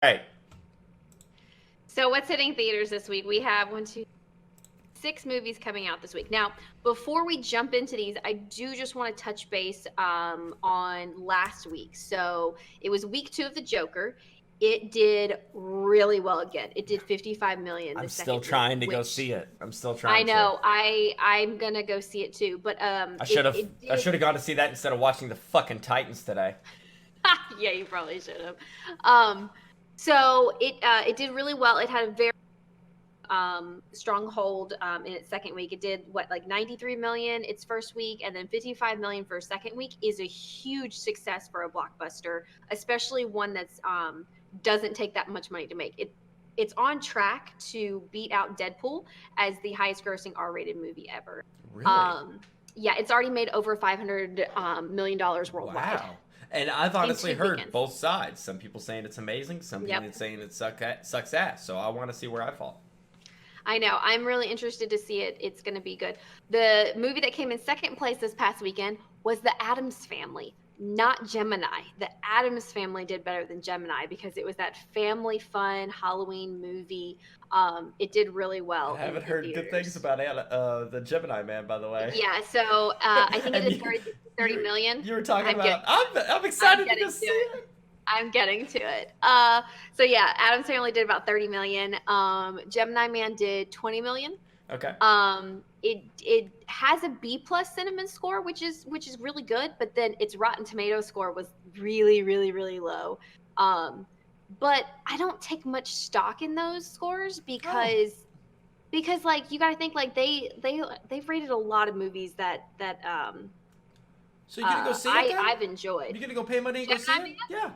Right. So what's hitting theaters this week? We have 6 movies coming out this week. Now, before we jump into these, I do just want to touch base on last week. So it was week 2 of The Joker. It did really well again. It did 55 million. I'm still trying to go see it. I'm still trying. I know. I'm gonna go see it too. But I should have gone to see that instead of watching the fucking Titans today. Yeah, you probably should have. So it did really well. It had a very strong hold in its second week. It did like 93 million its first week, and then 55 million for a second week is a huge success for a blockbuster, especially one that's doesn't take that much money to make. It's on track to beat out Deadpool as the highest grossing R-rated movie ever. Really? Yeah, it's already made over $500 million worldwide. Wow. And I've honestly heard both sides. Some people saying it's amazing, some people saying it sucks ass. So I want to see where I fall. I know. I'm really interested to see it. It's going to be good. The movie that came in second place this past weekend was The Addams Family, not Gemini. The Addams Family did better than Gemini because it was that family fun Halloween movie. It did really well. I haven't heard good things about the Gemini Man, by the way. Yeah, so I think it is 30 million. You were talking about. I'm excited to go see it. I'm getting to it. So yeah, Addams Family did about 30 million. Gemini Man did 20 million. Okay. It has a B+ cinnamon score, which is really good, but then its Rotten Tomatoes score was really, really, really low. But I don't take much stock in those scores because like you gotta think like they've rated a lot of movies that So you're gonna go see it? I've enjoyed. You're gonna go pay money and go see it? Yeah.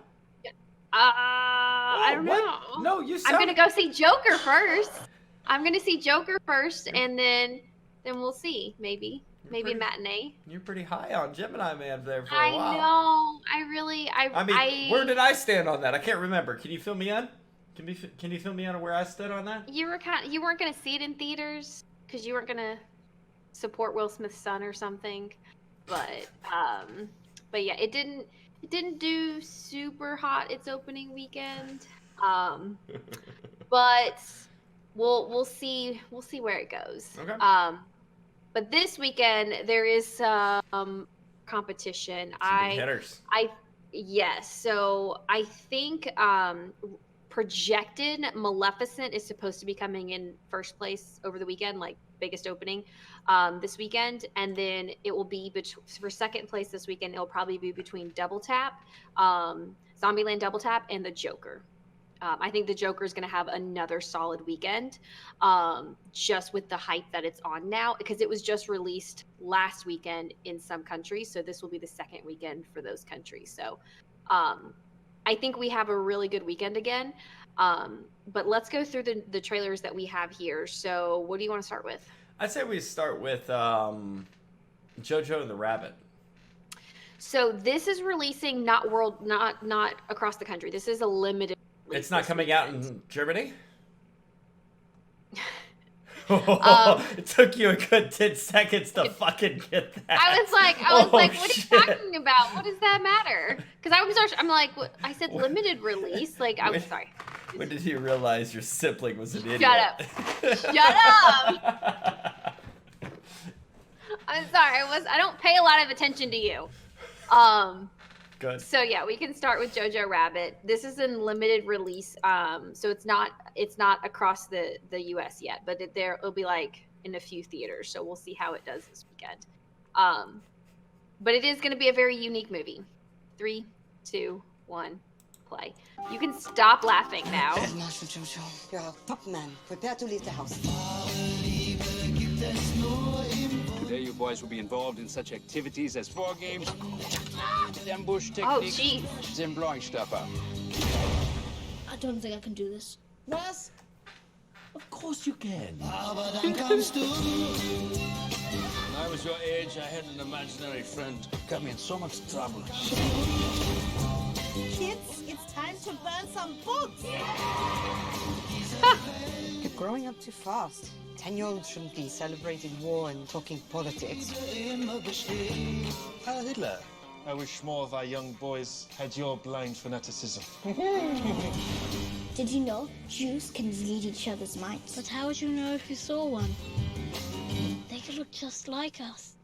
I don't know. No, you sound... I'm gonna go see Joker first. And then we'll see. Maybe a matinee. You're pretty high on Gemini Man there for a while. I know. I mean, where did I stand on that? I can't remember. Can you fill me in? Can you fill me in on where I stood on that? You weren't gonna see it in theaters because you weren't gonna support Will Smith's son or something. But yeah, it didn't do super hot its opening weekend. But we'll see where it goes. Okay. But this weekend there is some competition. Some big hitters. Yes. So I think projected Maleficent is supposed to be coming in first place over the weekend, like biggest opening this weekend, and then it will be for second place this weekend. It'll probably be between Double Tap, Zombieland Double Tap, and The Joker. I think The Joker is going to have another solid weekend, just with the hype that it's on now, because it was just released last weekend in some countries, so this will be the second weekend for those countries. So I think we have a really good weekend again. But let's go through the trailers that we have here. So what do you want to start with? I'd say we start with Jojo and the Rabbit. So this is releasing not across the country. This is a limited release. It's not coming out in Germany? It took you a good 10 seconds to fucking get that. I was like, what are you talking about? What does that matter? Because I'm like, I said limited release. Like, I'm sorry. When did you realize your sibling was an idiot? Shut up. Shut up. I'm sorry. I don't pay a lot of attention to you. Good. So yeah, we can start with Jojo Rabbit. This is in limited release. So it's not across the US yet, but it'll be like in a few theaters. So we'll see how it does this weekend. But it is going to be a very unique movie. 3, 2, 1, play. You can stop laughing now. Master Jojo, you're a top man. Prepare to leave the house. Today you boys will be involved in such activities as war games, ambush techniques, Oh, jeez. and blowing stuff up. I don't think I can do this. What? Of course you can. When I was your age, I had an imaginary friend. Got me in so much trouble. Kids, it's time to burn some books. You're growing up too fast. 10-year-olds shouldn't be celebrating war and talking politics. Heil Hitler. I wish more of our young boys had your blind fanaticism. Did you know Jews can read each other's minds? But how would you know if you saw one? They could look just like us.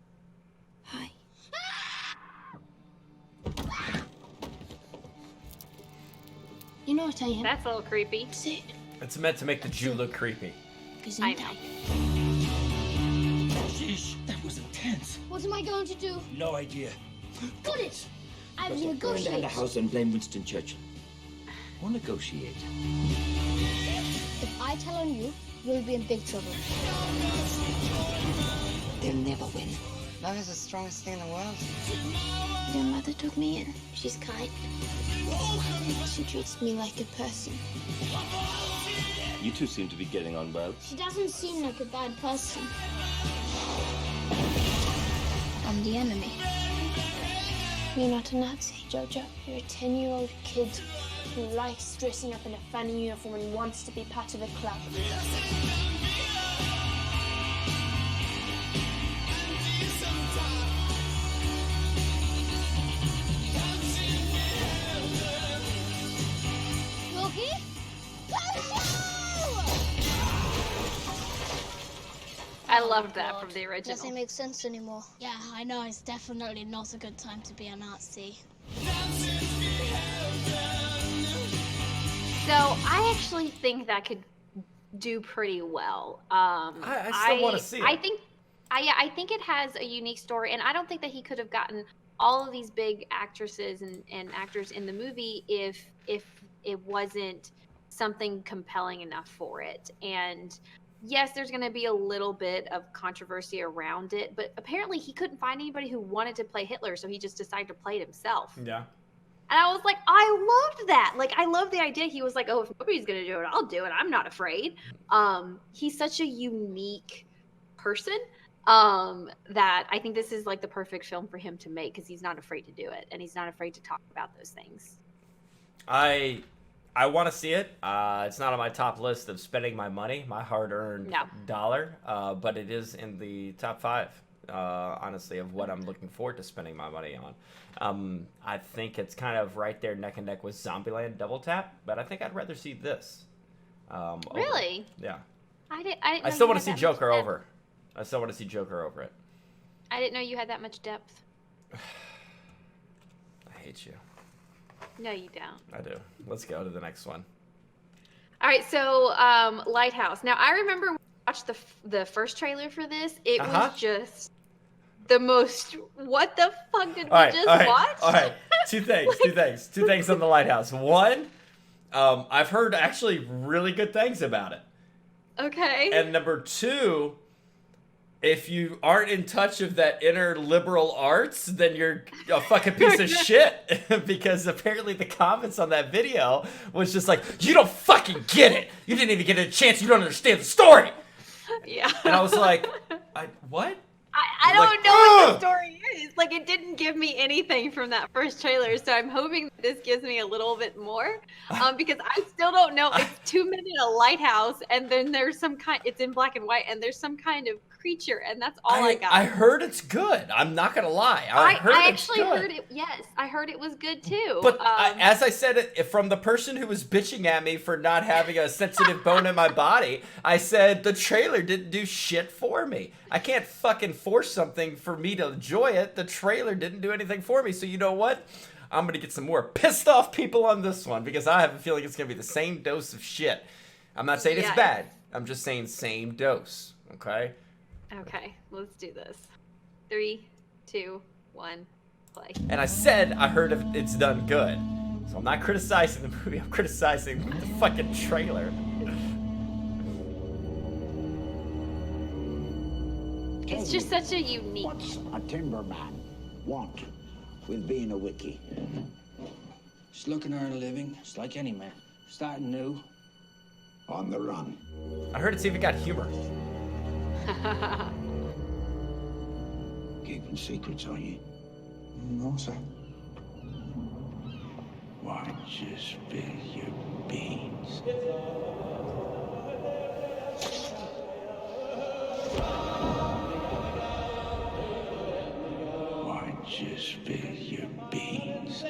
Hi. You know what I am? That's a little creepy. See? It's meant to make the Jew look creepy. I know. Sheesh, that was intense. What am I going to do? No idea. Got it! I will Burn down negotiate. the house and blame Winston Churchill. Or negotiate. If I tell on you, you'll be in big trouble. They'll never win. Love is the strongest thing in the world. Your mother took me in. She's kind. She treats me like a person. You two seem to be getting on well. She doesn't seem like a bad person. I'm the enemy. You're not a Nazi, Jojo. You're a 10-year-old kid who likes dressing up in a funny uniform and wants to be part of a club. Yogi? I loved that from the original. Doesn't make sense anymore. Yeah, I know, it's definitely not a good time to be a Nazi. So I actually think that could do pretty well. I still want to see it. I think it has a unique story, and I don't think that he could have gotten all of these big actresses and actors in the movie if it wasn't something compelling enough for it. And yes, there's going to be a little bit of controversy around it, but apparently he couldn't find anybody who wanted to play Hitler, so he just decided to play it himself. Yeah. And I was like, I loved that. Like, I love the idea. He was like, oh, if nobody's going to do it, I'll do it. I'm not afraid. He's such a unique person that I think this is like the perfect film for him to make because he's not afraid to do it. And he's not afraid to talk about those things. I want to see it. It's not on my top list of spending my money, my hard-earned dollar, but it is in the top 5, honestly, of what I'm looking forward to spending my money on. I think it's kind of right there neck and neck with Zombieland Double Tap, but I think I'd rather see this. Really? Yeah. I still want to see Joker over. I still want to see Joker over it. I didn't know you had that much depth. I hate you. No, you don't. I do. Let's go to the next one. All right, so Lighthouse. Now, I remember when I watched the first trailer for this. It was just the most, what the fuck did we just watch? All right, two things on the Lighthouse. One, I've heard actually really good things about it. Okay. And number 2, if you aren't in touch of that inner liberal arts, then you're a fucking piece of shit. Because apparently the comments on that video was just like, you don't fucking get it. You didn't even get a chance. You don't understand the story. Yeah. And I was like, what? I don't know what the story is. Like, it didn't give me anything from that first trailer, so I'm hoping that this gives me a little bit more. Because I still don't know. It's 2 minutes in a lighthouse, and then there's some kind. It's in black and white, and there's some kind of creature, and that's all I got. I heard it's good. I'm not gonna lie. I actually heard it. Yes, I heard it was good too. But as I said it from the person who was bitching at me for not having a sensitive bone in my body, I said the trailer didn't do shit for me. I can't fucking force something for me to enjoy it. The trailer didn't do anything for me. So you know what? I'm gonna get some more pissed off people on this one because I have a feeling it's gonna be the same dose of shit. I'm not saying it's bad. I'm just saying same dose. Okay. Okay, let's do this. 3, 2, 1, play. And I said I heard it's done good. So I'm not criticizing the movie, I'm criticizing the fucking trailer. It's just such a unique... What's a timberman want with being a wiki? Just looking to earn a living, just like any man. Starting new. On the run. I heard it's even got humor. Keeping secrets, are you? No, sir. Why don't you spill your beans? Why don't you spill your beans?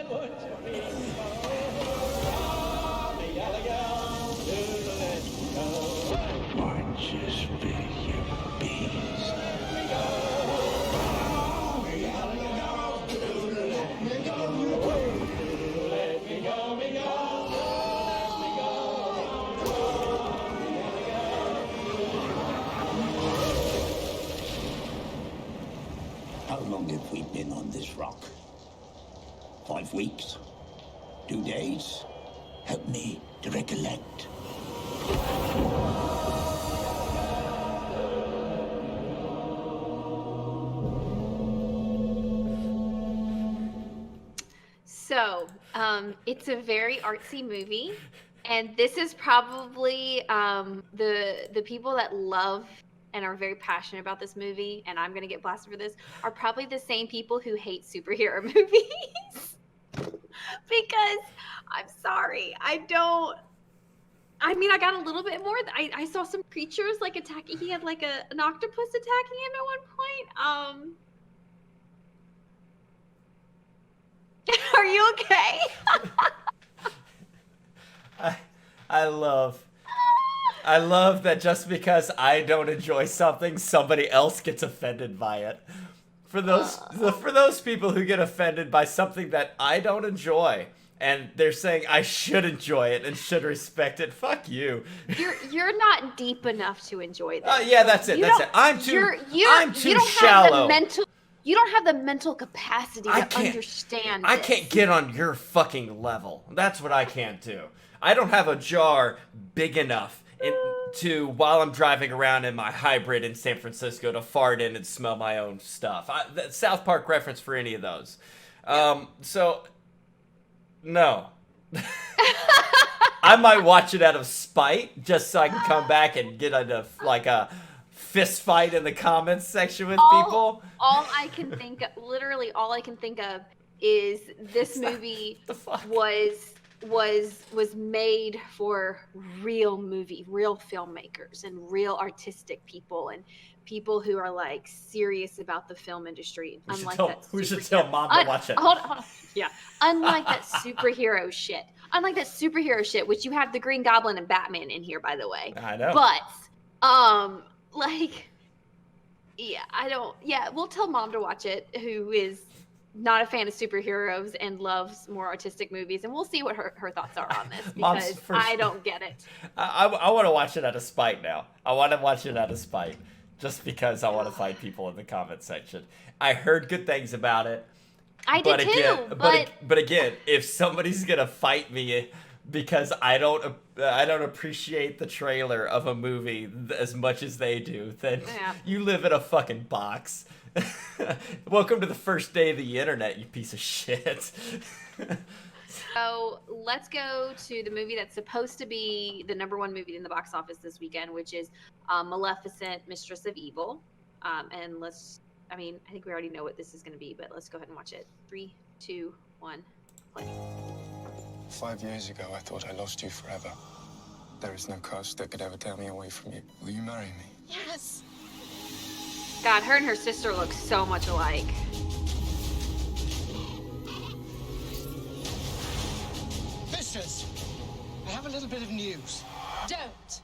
have we been on this rock? 5 weeks? 2 days? Help me to recollect. So, it's a very artsy movie, and this is probably the people that love and are very passionate about this movie, and I'm gonna get blasted for this, are probably the same people who hate superhero movies. Because I'm sorry, I got a little bit more. I saw some creatures like attacking. He had like an octopus attacking him at one point. Are you okay? I love that just because I don't enjoy something, somebody else gets offended by it. For those people who get offended by something that I don't enjoy, and they're saying I should enjoy it and should respect it, fuck you. You're not deep enough to enjoy this. Yeah, that's it. I'm too shallow. You don't have the mental capacity to understand I this. can't get on your fucking level. That's what I can't do. I don't have a jar big enough to, while I'm driving around in my hybrid in San Francisco, to fart in and smell my own stuff. South Park reference for any of those. So, no. I might watch it out of spite, just so I can come back and get into, like, a fist fight in the comments section with people. All I can think of, literally all I can think of is this movie was made for real filmmakers and real artistic people and people who are like serious about the film industry. We should tell mom to watch it. Hold on. Yeah. Unlike that superhero shit. Which you have the Green Goblin and Batman in here, by the way. I know. But we'll tell mom to watch it, who is not a fan of superheroes and loves more artistic movies, and we'll see what her thoughts are on this, because I don't get it. I want to watch it out of spite now. I want to watch it out of spite, just because I want to fight people in the comment section. I heard good things about it. I did too, but again, if somebody's gonna fight me because I don't appreciate the trailer of a movie as much as they do, then you live in a fucking box. Welcome to the first day of the internet, you piece of shit. So let's go to the movie that's supposed to be the #1 movie in the box office this weekend, which is Maleficent, Mistress of Evil. And I think we already know what this is going to be, but let's go ahead and watch it. 3, 2, 1, play. 5 years ago, I thought I lost you forever. There is no curse that could ever tear me away from you. Will you marry me? Yes. God, her and her sister look so much alike. Mistress, I have a little bit of news. Don't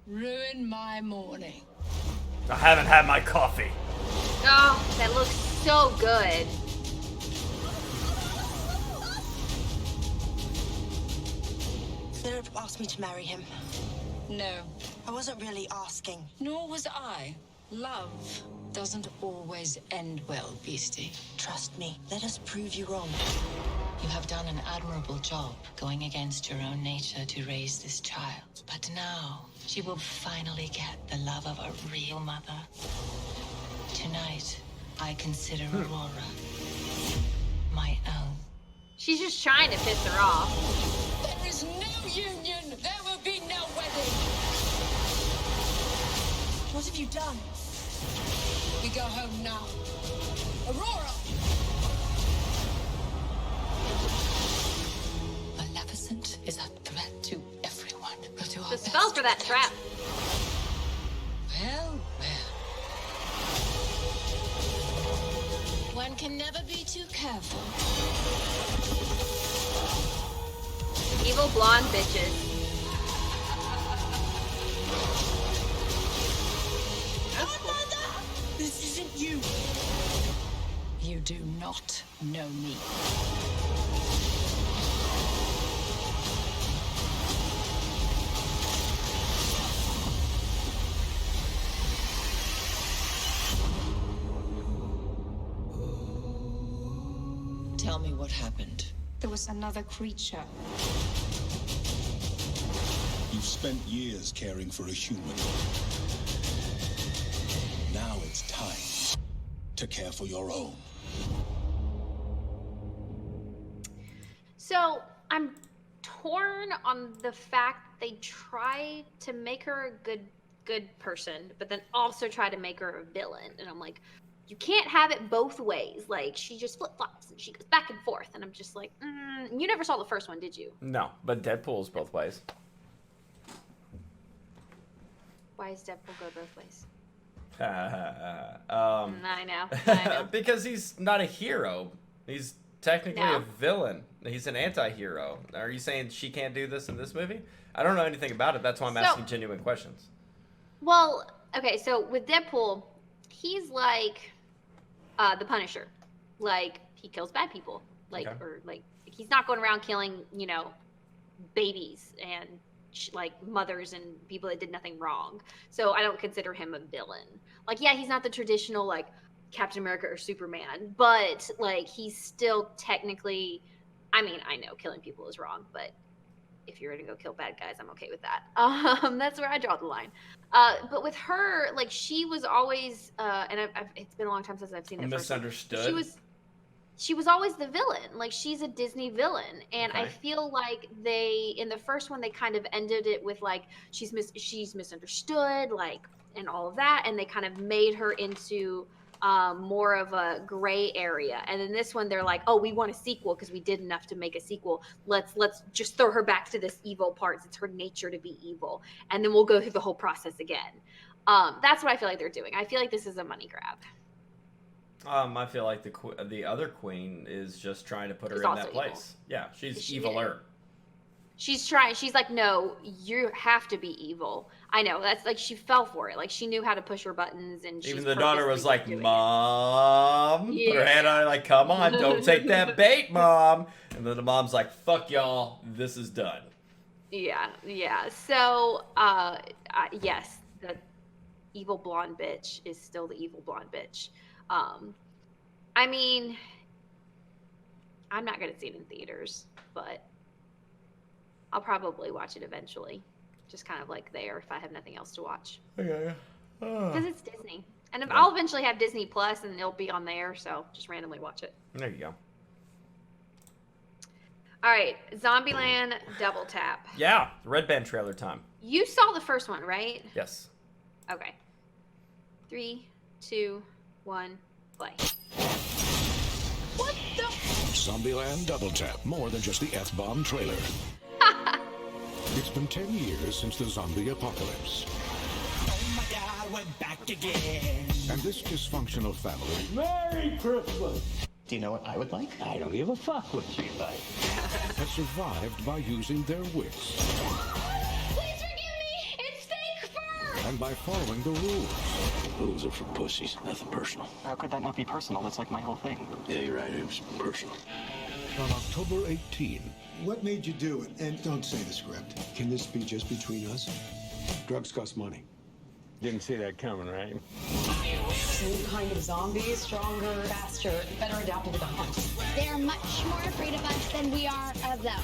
ruin my morning. I haven't had my coffee. Oh, that looks so good. Philip asked me to marry him. No. I wasn't really asking. Nor was I. Love doesn't always end well, Beastie. Trust me. Let us prove you wrong. You have done an admirable job going against your own nature to raise this child. But now, she will finally get the love of a real mother. Tonight, I consider Aurora my own. She's just trying to piss her off. There is no union. There will be no wedding. What have you done? We go home now. Aurora! Maleficent is a threat to everyone. We'll do our The spell for that trap. Well. One can never be too careful. Evil blonde bitches. This isn't you. You do not know me. Tell me what happened. There was another creature. You've spent years caring for a human. Now it's time to care for your own. So I'm torn on the fact they try to make her a good person, but then also try to make her a villain. And I'm like, you can't have it both ways. Like, she just flip-flops and she goes back and forth. And I'm just like, you never saw the first one, did you? No, but Deadpool's both ways. Why does Deadpool go both ways? I know. Because he's not a hero. He's technically a villain. He's an anti-hero. Are you saying she can't do this in this movie? I don't know anything about it. That's why I'm asking genuine questions. Well, okay, so with Deadpool, he's like the Punisher. Like, he kills bad people. Like, or like, he's not going around killing, you know, babies and like mothers and people that did nothing wrong. So I don't consider him a villain. Like, yeah, he's not the traditional like Captain America or Superman, but like he's still technically, I mean, I know killing people is wrong, but if you're gonna go kill bad guys, I'm okay with that. That's where I draw the line. But with her, like, she was always, and it's been a long time since I've seen it. Misunderstood. She was always the villain. Like, she's a Disney villain, and I feel like they, in the first one, they kind of ended it with like she's misunderstood, like, and all of that, and they kind of made her into more of a gray area. And then this one, they're like, oh, we want a sequel because we did enough to make a sequel. Let's just throw her back to this evil part. It's her nature to be evil, and then we'll go through the whole process again. That's what I feel like they're doing. I feel like this is a money grab. I feel like the other queen is just trying to put her in that place. Evil. Yeah, she's eviler. She's trying. She's like, no, you have to be evil. I know. That's like, she fell for it. Like, she knew how to push her buttons, and even the daughter was like, "Mom," put her hand on her, like, "Come on, don't take that bait, Mom." And then the mom's like, "Fuck y'all, this is done." Yeah. So, yes, the evil blonde bitch is still the evil blonde bitch. I mean, I'm not gonna see it in theaters, but I'll probably watch it eventually. Just kind of like there if I have nothing else to watch. Okay. Because it's Disney. And I'll eventually have Disney Plus and it'll be on there, so just randomly watch it. There you go. All right, Zombieland Double Tap. Yeah, Red Band trailer time. You saw the first one, right? Yes. Okay. 3, 2, 1, play. What the? Zombieland Double Tap, more than just the F-bomb trailer. It's been 10 years since the zombie apocalypse. Oh my God, we're back again. And this dysfunctional family... Merry Christmas! Do you know what I would like? I don't give a fuck what you like. ...has survived by using their wits. Please forgive me! It's fake fur! And by following the rules. Rules are for pussies, nothing personal. How could that not be personal? That's like my whole thing. Yeah, you're right, it was personal. On October 18... What made you do it? And don't say the script. Can this be just between us? Drugs cost money. Didn't see that coming, right? New kind of zombies, stronger, faster, better adapted to the hunt. They're much more afraid of us than we are of them.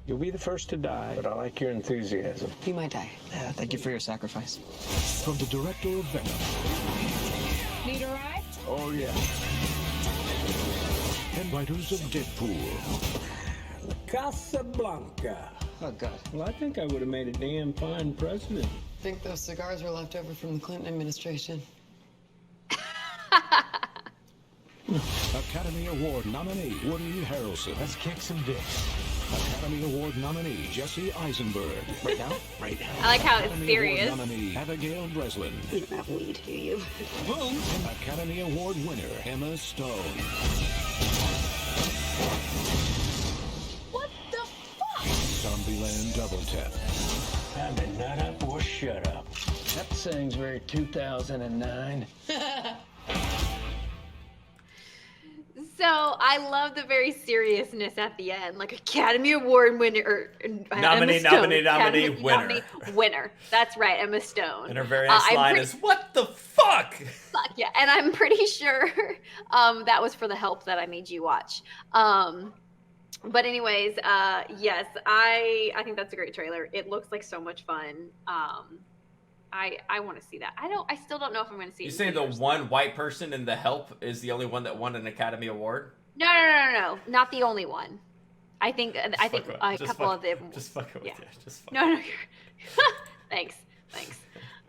You'll be the first to die, but I like your enthusiasm. You might die. Thank you for your sacrifice. From the director of Venom. Need a ride? Oh, yeah. And writers of Deadpool. Casablanca. Oh, God. Well, I think I would have made a damn fine president. I think those cigars were left over from the Clinton administration. Academy Award nominee Woody Harrelson. Let's kick some dicks. Academy Award nominee Jesse Eisenberg. Right now? Right now. I like how it's Academy serious. Award nominee Abigail Breslin. You don't have weed, do you? Academy Award winner Emma Stone. What the fuck? Zombieland Double Tap. Time to nut up or shut up. That saying's very 2009. So I love the very seriousness at the end, like Academy Award winner, or Nominee, Emma Stone, nominee, Academy winner. winner. That's right, Emma Stone. And her very next line is, "What the fuck?" Fuck yeah, and I'm pretty sure that was for the Help that I made you watch. But anyways, yes, I think that's a great trailer. It looks like so much fun. I want to see that. I still don't know if I'm going to see it. You say the one white person in The Help is the only one that won an Academy Award? No, not the only one. I think a couple of them. Just fucking with you. Just fucking. No. Thanks.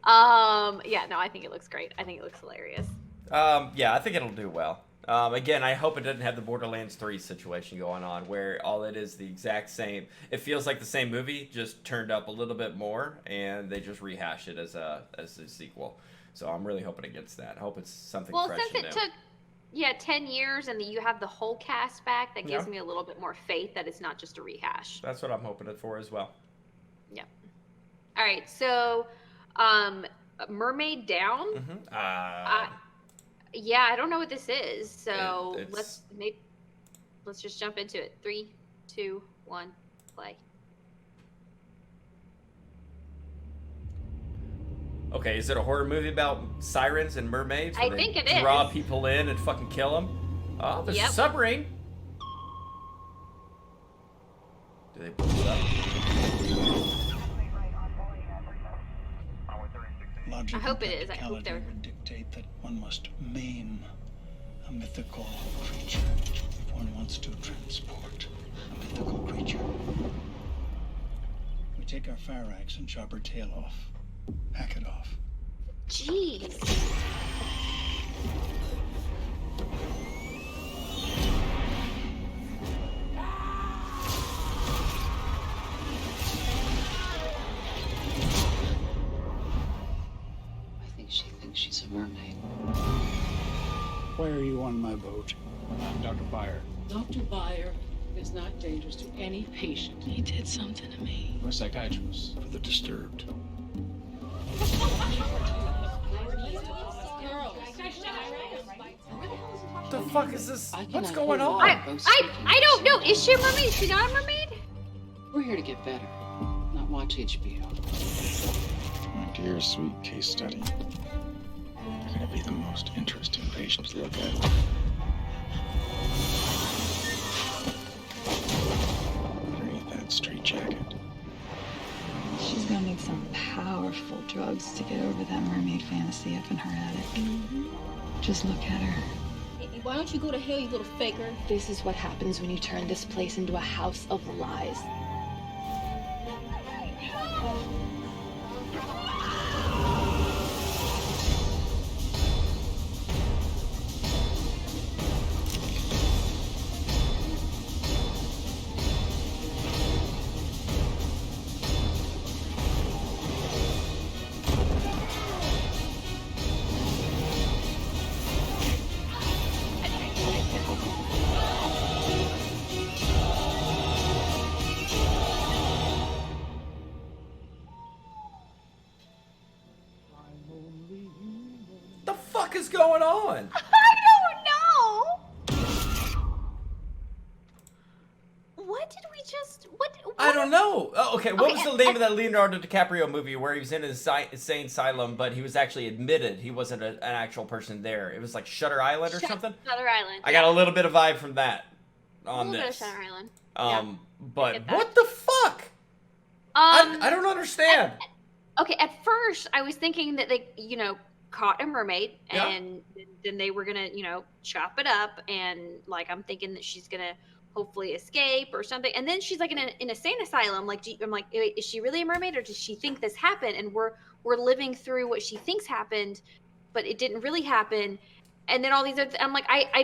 Yeah, no, I think it looks great. I think it looks hilarious. Yeah, I think it'll do well. Again, I hope it doesn't have the Borderlands 3 situation going on, where all it is the exact same. It feels like the same movie, just turned up a little bit more, and they just rehash it as a sequel. So I'm really hoping against that. I hope it's something fresh and new. Since it took 10 years, and you have the whole cast back, that gives me a little bit more faith that it's not just a rehash. That's what I'm hoping it for as well. Yeah. All right, so Mermaid Down. Yeah, I don't know what this is, so let's just jump into it. 3, 2, 1, play. Okay, is it a horror movie about sirens and mermaids? I think it is. Draw people in and fucking kill them? Oh, there's a submarine. Do they blow it up? Logic I hope it is. I hope practicality would dictate that one must maim a mythical creature if one wants to transport a mythical creature. We take our fire axe and chop her tail off. Hack it off. Jeez. She thinks she's a mermaid. Why are you on my boat? I'm Dr. Byer. Dr. Byer is not dangerous to any patient. He did something to me. We're psychiatrists for the disturbed. What the fuck is this? What's going on? I don't know. Is she a mermaid? Is she not a mermaid? We're here to get better, not watch HBO. My dear sweet case study. You're gonna be the most interesting patient to look at. Underneath that straight jacket. She's gonna need some powerful drugs to get over that mermaid fantasy up in her attic. Just look at her. Why don't you go to hell, you little faker? This is what happens when you turn this place into a house of lies. The fuck is going on? I don't know. What did we just? What I don't know. Oh, okay, what was the name of that Leonardo DiCaprio movie where he was in an insane asylum, but he was actually admitted he wasn't an actual person there? It was like Shutter Island or something? Shutter Island. I got a little bit of vibe from that on a little this. bit of Shutter Island. But what the fuck? I don't understand. At first, I was thinking that they, caught a mermaid and then they were gonna, chop it up, and like I'm thinking that she's gonna hopefully escape or something. And then she's like in an insane asylum. Like, I'm like, is she really a mermaid, or does she think this happened? And we're living through what she thinks happened, but it didn't really happen. And then all these other, I'm like, I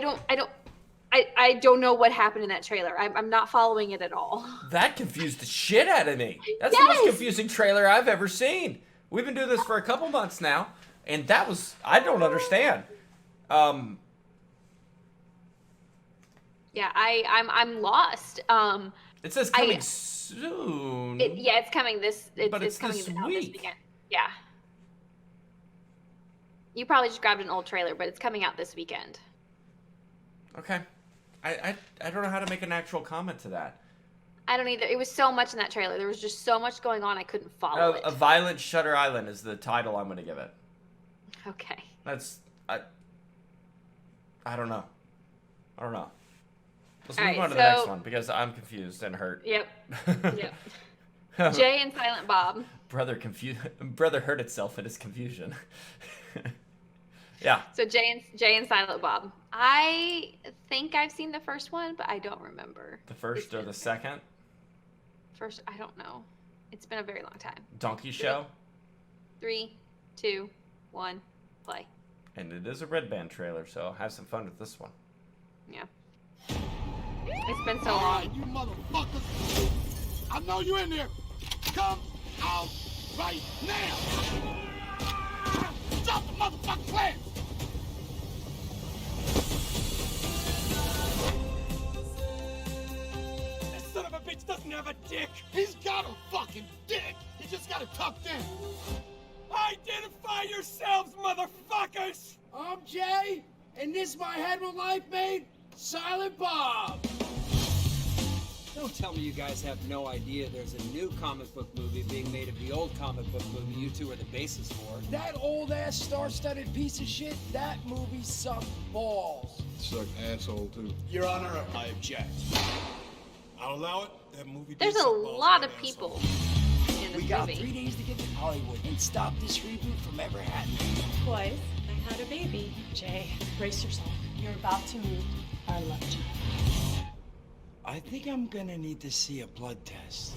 don't know what happened in that trailer. I'm not following it at all. That confused the shit out of me. That's the most confusing trailer I've ever seen. We've been doing this for a couple months now, and that was, I don't understand. Yeah, I'm lost. It says coming soon. It's coming this. It's coming this out week. This weekend. Yeah. You probably just grabbed an old trailer, but it's coming out this weekend. Okay. I don't know how to make an actual comment to that. I don't either. It was so much in that trailer. There was just so much going on. I couldn't follow it. A Violent Shutter Island is the title I'm going to give it. Okay. That's I don't know. I don't know. Let's All move right, on to the next one because I'm confused and hurt. Yep. Yep. Jay and Silent Bob. Brother hurt itself in his confusion. Yeah. So Jay and Silent Bob. I think I've seen the first one, but I don't remember. The first or the second? First, I don't know. It's been a very long time. Donkey Show? 3, 2, 1, play. And it is a Red Band trailer, so have some fun with this one. Yeah. It's been so long. You motherfuckers! I know you in there. Come out right now. Drop the motherfucking plan. That son of a bitch doesn't have a dick. He's got a fucking dick. He just got it tucked in. Identify yourselves, motherfuckers! I'm Jay, and this is my hetero life mate, Silent Bob. Don't tell me you guys have no idea there's a new comic book movie being made of the old comic book movie you two are the basis for. That old-ass star-studded piece of shit, that movie sucked balls. Suck asshole, too. Your Honor, I object. I'll allow it. That movie There's a lot of people in this We got movie. 3 days to get to Hollywood and stop this reboot from ever happening. Twice, I had a baby. Jay, brace yourself. You're about to meet our love child. I think I'm gonna need to see a blood test.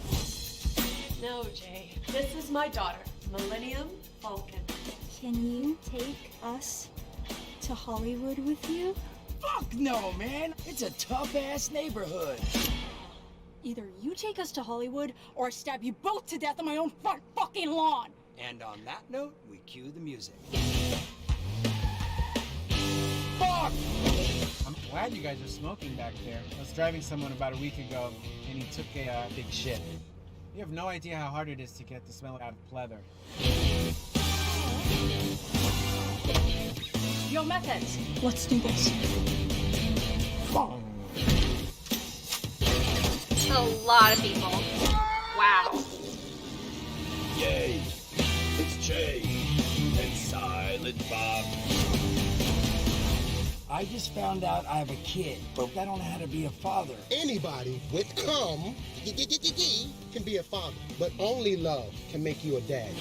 No, Jay. This is my daughter, Millennium Falcon. Can you take us to Hollywood with you? Fuck no, man! It's a tough-ass neighborhood. Either you take us to Hollywood, or I stab you both to death on my own front fucking lawn! And on that note, we cue the music. Fuck! I'm glad you guys are smoking back there. I was driving someone about a week ago, and he took a big shit. You have no idea how hard it is to get the smell out of pleather. Yo, methods. Let's do this. A lot of people. Wow. Yay! It's Jay and Silent Bob. I just found out I have a kid, but I don't know how to be a father. Anybody with cum can be a father, but only love can make you a dad.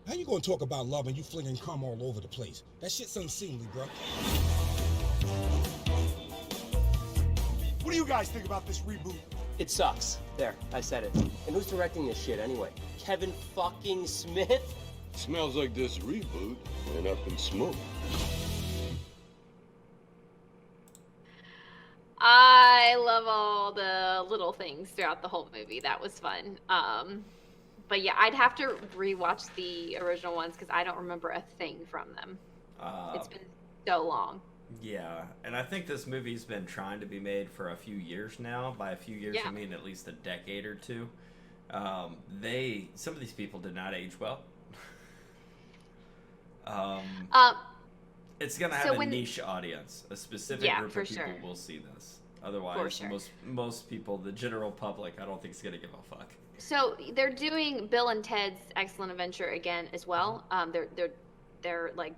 How you gonna talk about love and you flinging cum all over the place? That shit's unseemly, bro. What do you guys think about this reboot? It sucks. There, I said it. And who's directing this shit anyway? Kevin fucking Smith? Smells like this reboot went up in smoke. I love all the little things throughout the whole movie. That was fun. But yeah, I'd have to rewatch the original ones because I don't remember a thing from them. It's been so long. Yeah, and I think this movie's been trying to be made for a few years now. By a few years, I mean at least a decade or two. Some of these people did not age well. It's gonna have a niche audience. A specific group of people will see this. Otherwise, most people, the general public, I don't think is gonna give a fuck. So they're doing Bill and Ted's Excellent Adventure again as well. They're like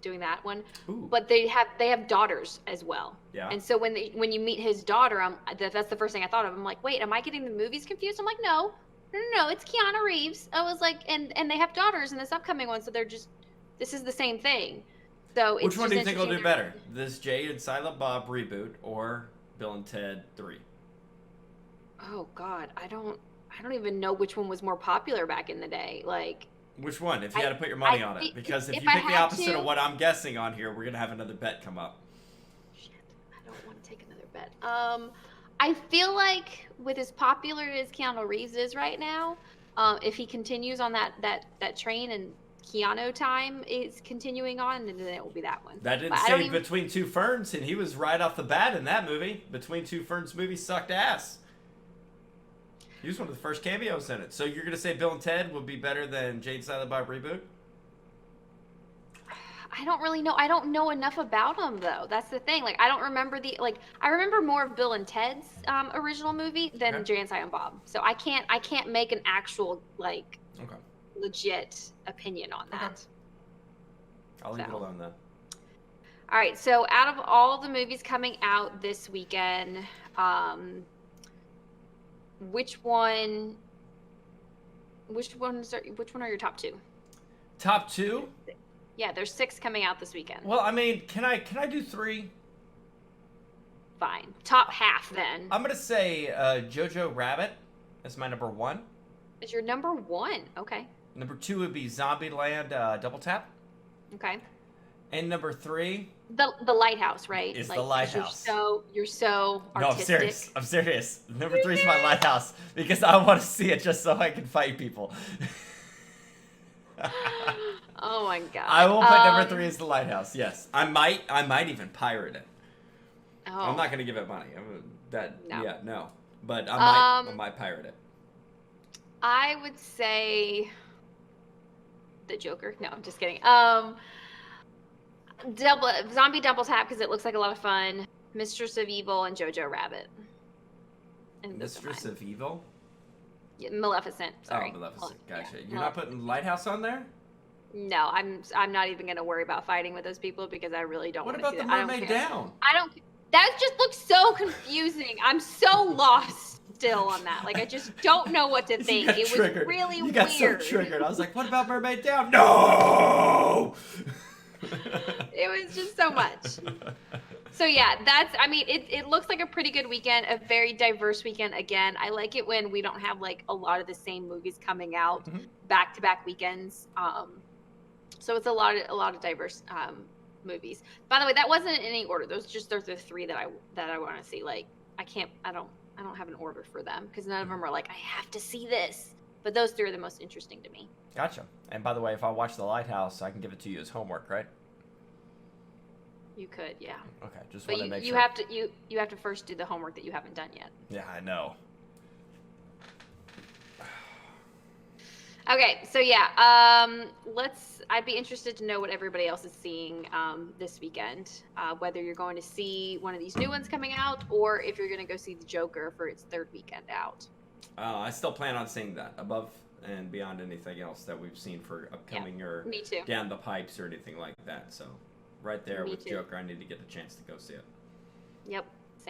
doing that one, but they have daughters as well. Yeah. And so when you meet his daughter, that's the first thing I thought of. I'm like, wait, am I getting the movies confused? I'm like, no, it's Keanu Reeves. I was like, and they have daughters in this upcoming one, so this is the same thing. So it's Which one do you think will do better? This Jay and Silent Bob reboot or Bill and Ted 3? Oh God, I don't even know which one was more popular back in the day. Like, which one? If you had to put your money on it, because if you pick the opposite of what I'm guessing on here, we're gonna have another bet come up. Shit, I don't want to take another bet. I feel like with as popular as Keanu Reeves is right now, if he continues on that train and Keanu time is continuing on, then it will be that one. That didn't say Between Two Ferns, and he was right off the bat in that movie. Between Two Ferns movie sucked ass. He was one of the first cameos in it. So you're going to say Bill and Ted would be better than Jay and Silent Bob reboot? I don't really know. I don't know enough about them though. That's the thing. Like I don't remember I remember more of Bill and Ted's original movie than Jay and Silent Bob. So I can't make an actual like legit opinion on that. I'll leave it alone then. All right. So out of all the movies coming out this weekend, which one are your top two? Top two? Yeah, there's 6 coming out this weekend. Well, I mean, can I do 3? Fine. Top half then. I'm gonna say Jojo Rabbit as my number 1. Is your number 1? Okay. Number 2 would be Zombieland Double Tap. Okay. And number 3. The Lighthouse, right? Is the Lighthouse. You're so artistic. No, I'm serious. I'm serious. Number 3 is my Lighthouse because I want to see it just so I can fight people. Oh my god. I will put number 3 as the Lighthouse. Yes, I might even pirate it. Oh. I'm not gonna give it money. No. Yeah, no. But I might pirate it. I would say the Joker. No, I'm just kidding. Zombie Double Tap because it looks like a lot of fun. Mistress of Evil and Jojo Rabbit. And Mistress of Evil. Yeah, Maleficent. Sorry. Oh, Maleficent. Gotcha. You're not putting Lighthouse on there? No, I'm not even gonna worry about fighting with those people because I really don't. What want to about see the that. Mermaid Down? I don't. That just looks so confusing. I'm so lost still on that. Like I just don't know what to think. It was really you weird. got so triggered. I was like, what about Mermaid Down? No. It was just so much. So yeah, it looks like a pretty good weekend, a very diverse weekend. Again, I like it when we don't have like a lot of the same movies coming out back-to-back weekends. So it's a lot of diverse movies. By the way, that wasn't in any order. Those are the 3 that I want to see. Like I don't have an order for them because none of them are like I have to see this. But those 3 are the most interesting to me. Gotcha. And by the way, if I watch The Lighthouse, I can give it to you as homework, right? You could, yeah. Okay, just want to make sure. You have to first do the homework that you haven't done yet. Yeah, I know. Okay, so yeah, I'd be interested to know what everybody else is seeing this weekend. Whether you're going to see one of these new ones coming out, or if you're going to go see the Joker for its 3rd weekend out. I still plan on seeing that above and beyond anything else that we've seen for upcoming or me too. down the pipes or anything like that. So right there Me with too. Joker, I need to get the chance to go see it. Yep.